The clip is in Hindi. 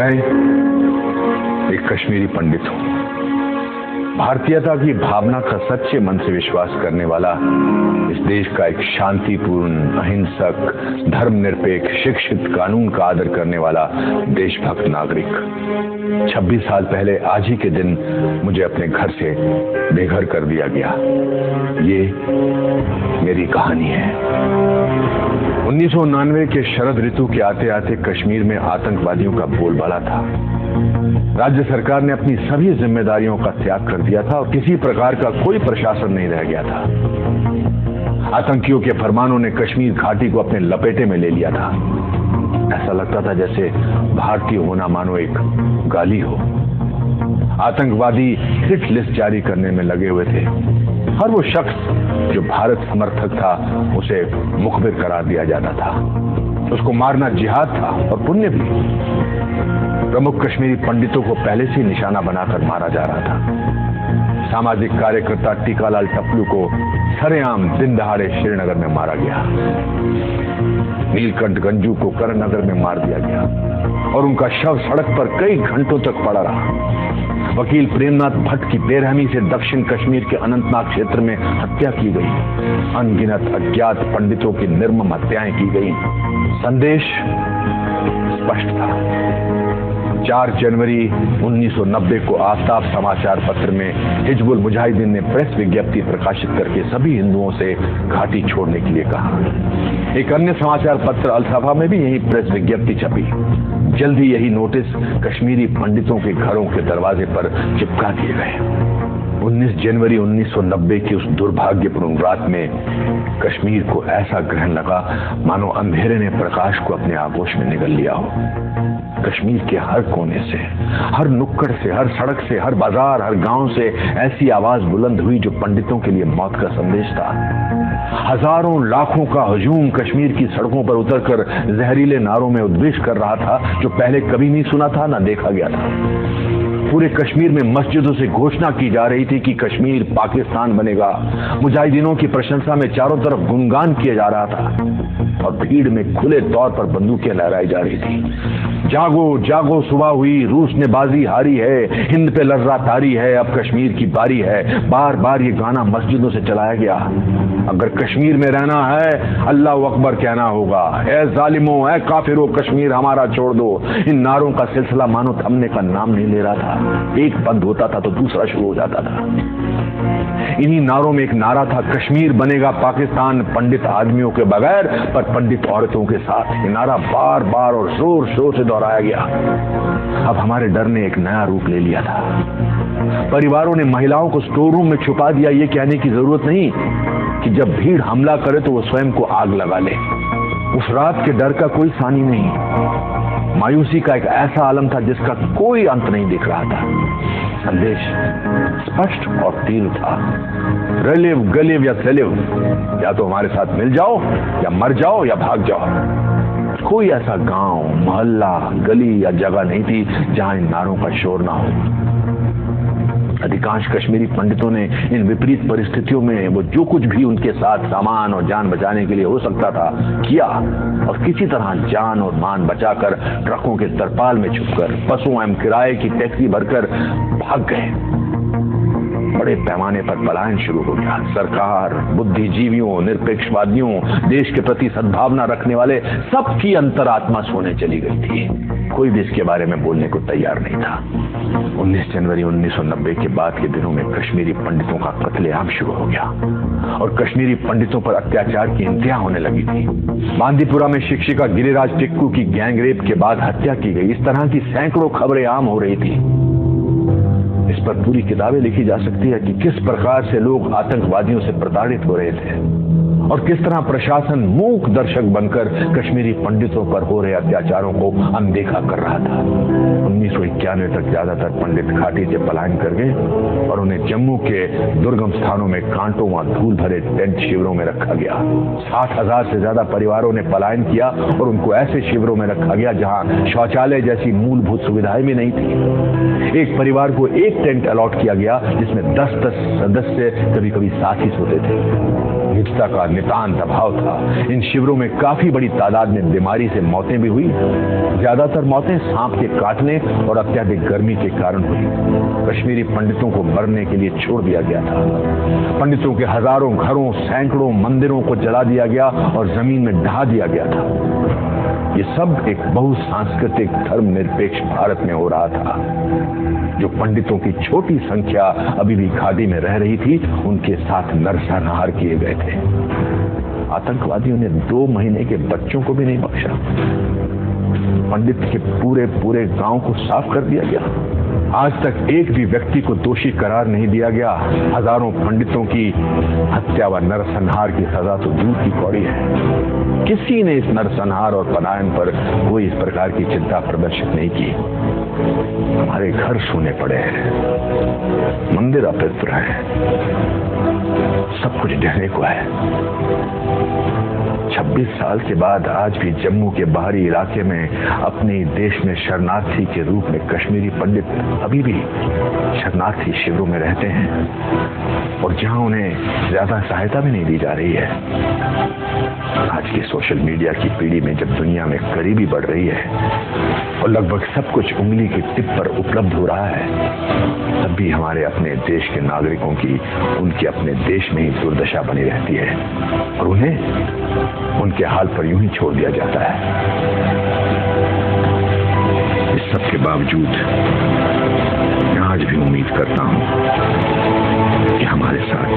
मैं एक कश्मीरी पंडित हूं। भारतीयता की भावना का सच्चे मन से विश्वास करने वाला, इस देश का एक शांतिपूर्ण, अहिंसक, धर्मनिरपेक्ष, शिक्षित, कानून का आदर करने वाला देशभक्त नागरिक। 26 साल पहले आज ही के दिन मुझे अपने घर से बेघर कर दिया गया। ये मेरी कहानी है। 1999 के शरद ऋतु के आते आते कश्मीर में आतंकवादियों का बोलबाला था। राज्य सरकार ने अपनी सभी जिम्मेदारियों का त्याग कर दिया था और किसी प्रकार का कोई प्रशासन नहीं रह गया था। आतंकियों के फरमानों ने कश्मीर घाटी को अपने लपेटे में ले लिया था। ऐसा लगता था जैसे भारतीय होना मानो एक गाली हो। आतंकवादी हिट लिस्ट जारी करने में लगे हुए थे। हर वो शख्स जो भारत समर्थक था उसे मुखबिर करार दिया जाता था। उसको मारना जिहाद था और पुण्य भी। प्रमुख कश्मीरी पंडितों को पहले से निशाना बनाकर मारा जा रहा था। सामाजिक कार्यकर्ता टीकालाल टप्पू को सरेआम दिन दहाड़े श्रीनगर में मारा गया। नीलकंठ गंजू को करणनगर में मार दिया गया और उनका शव सड़क पर कई घंटों तक पड़ा रहा। वकील प्रेमनाथ भट्ट की बेरहमी से दक्षिण कश्मीर के अनंतनाग क्षेत्र में हत्या की गई। अनगिनत अज्ञात पंडितों की निर्मम हत्याएं की गई। संदेश स्पष्ट था। 4 जनवरी 1990 को आफ्ताब समाचार पत्र में हिजबुल मुजाहिदीन ने प्रेस विज्ञप्ति प्रकाशित करके सभी हिंदुओं से घाटी छोड़ने के लिए कहा। एक अन्य समाचार पत्र अल-सफा में भी यही प्रेस विज्ञप्ति छपी। जल्दी यही नोटिस कश्मीरी पंडितों के घरों के दरवाजे पर चिपका दिए गए। 19 जनवरी 1990 की उस दुर्भाग्यपूर्ण रात में कश्मीर को ऐसा ग्रहण लगा मानो अंधेरे ने प्रकाश को अपने आगोश में निगल लिया हो। कश्मीर के हर कोने से, हर नुक्कड़ से, हर सड़क से, हर बाजार, हर गांव से ऐसी आवाज बुलंद हुई जो पंडितों के लिए मौत का संदेश था। हजारों लाखों का हजूम कश्मीर की सड़कों पर उतरकर जहरीले नारों में उद्वेष कर रहा था जो पहले कभी नहीं सुना था, ना देखा गया था। पूरे कश्मीर में मस्जिदों से घोषणा की जा रही थी कि कश्मीर पाकिस्तान बनेगा। मुजाहिदीनों की प्रशंसा में चारों तरफ गुणगान किया जा रहा था और भीड़ में खुले तौर पर बंदूकें लहराई जा रही थी। जागो जागो सुबह हुई, रूस ने बाजी हारी है, हिंद पे लर्रा तारी है, अब कश्मीर की बारी है। बार बार ये गाना मस्जिदों से चलाया गया। अगर कश्मीर में रहना है अल्लाह अकबर कहना होगा। ए जालिमों, ए काफिरों, कश्मीर हमारा छोड़ दो। इन नारों का सिलसिला मानो थमने का नाम नहीं ले रहा था। एक बंद होता था तो दूसरा शुरू हो जाता था। इन्हीं नारों में एक नारा था, कश्मीर बनेगा पाकिस्तान पंडित आदमियों के बगैर पर पंडित औरतों के साथ। ये नारा बार बार और जोर शोर से दोहराया गया। अब हमारे डर ने एक नया रूप ले लिया था। परिवारों ने महिलाओं को स्टोर रूम में छुपा दिया, ये कहने की जरूरत नहीं कि जब भीड़ हमला करे तो वो स्वयं को आग लगा ले। उस रात के डर का कोई सानी नहीं। मायूसी का एक ऐसा आलम था जिसका कोई अंत नहीं दिख रहा था। संदेश स्पष्ट और तीव्र था। रलिव गलिव या सेलिव, या तो हमारे साथ मिल जाओ या मर जाओ या भाग जाओ। कोई ऐसा गांव, मोहल्ला, गली या जगह नहीं थी जहां इन नारों का शोर ना हो। अधिकांश कश्मीरी पंडितों ने इन विपरीत परिस्थितियों में वो जो कुछ भी उनके साथ सामान और जान बचाने के लिए हो सकता था किया और किसी तरह जान और मान बचाकर ट्रकों के तरपाल में छुपकर बसों एवं किराए की टैक्सी भरकर भाग गए। बड़े पैमाने पर पलायन शुरू हो गया। सरकार, बुद्धिजीवियों, निरपेक्षवादियों, देश के प्रति सद्भावना रखने वाले सबकी अंतरात्मा सोने चली गई थी। कोई भी इसके बारे में बोलने को तैयार नहीं था। 19 जनवरी 1990 के बाद के दिनों में कश्मीरी पंडितों का कत्लेआम शुरू हो गया और कश्मीरी पंडितों पर अत्याचार की इंतहा होने लगी थी। बांदीपुरा में शिक्षिका गिरिराज टिक्कू की गैंगरेप के बाद हत्या की गई। इस तरह की सैकड़ों खबरें आम हो रही थी। इस पर पूरी किताबें लिखी जा सकती है कि किस प्रकार से लोग आतंकवादियों से प्रताड़ित हो रहे थे और किस तरह प्रशासन मूक दर्शक बनकर कश्मीरी पंडितों पर हो रहे अत्याचारों को अनदेखा कर रहा था। 1991 तक ज्यादातर पंडित घाटी से पलायन कर गए और उन्हें जम्मू के दुर्गम स्थानों में कांटों व धूल भरे टेंट शिविरों में रखा गया। 60,000 से ज्यादा परिवारों ने पलायन किया और उनको ऐसे शिविरों में रखा गया जहां शौचालय जैसी मूलभूत सुविधाएं भी नहीं थी। एक परिवार को एक टेंट अलॉट किया गया जिसमें 10-10 सदस्य कभी कभी साथ ही सोते थे। निजता का नितांत अभाव था। इन शिविरों में काफी बड़ी तादाद में बीमारी से मौतें भी हुई। ज्यादातर मौतें सांप के काटने और अत्यधिक गर्मी के कारण हुई। कश्मीरी पंडितों को मरने के लिए छोड़ दिया गया था। पंडितों के हजारों घरों, सैकड़ों मंदिरों को जला दिया गया और जमीन में ढहा दिया गया था। ये सब एक बहुसांस्कृतिक धर्मनिरपेक्ष भारत में हो रहा था। जो पंडितों की छोटी संख्या अभी भी खादी में रह रही थी, उनके साथ नरसंहार किए गए थे। आतंकवादियों ने 2 महीने के बच्चों को भी नहीं बख्शा। पंडित के पूरे गांव को साफ कर दिया गया। आज तक एक भी व्यक्ति को दोषी करार नहीं दिया गया। हजारों पंडितों की हत्या व नरसंहार की सजा तो दूर की कौड़ी है। किसी ने इस नरसंहार और पलायन पर कोई इस प्रकार की चिंता प्रदर्शित नहीं की। हमारे घर सूने पड़े हैं, मंदिर अपवित्र है, सब कुछ ढहने को है। 26 साल के बाद आज भी जम्मू के बाहरी इलाके में अपने देश में शरणार्थी के रूप में कश्मीरी पंडित अभी भी शरणार्थी शिविरों में रहते हैं और जहां उन्हें ज्यादा सहायता भी नहीं दी जा रही है। आज की सोशल मीडिया की पीढ़ी में जब दुनिया में गरीबी बढ़ रही है और लगभग सब कुछ उंगली की टिप पर उपलब्ध हो रहा है, तब भी हमारे अपने देश के नागरिकों की उनके अपने देश में ही दुर्दशा बनी रहती है और उन्हें उनके हाल पर यूं ही छोड़ दिया जाता है। इस सब के बावजूद मैं आज भी उम्मीद करता हूं कि हमारे साथ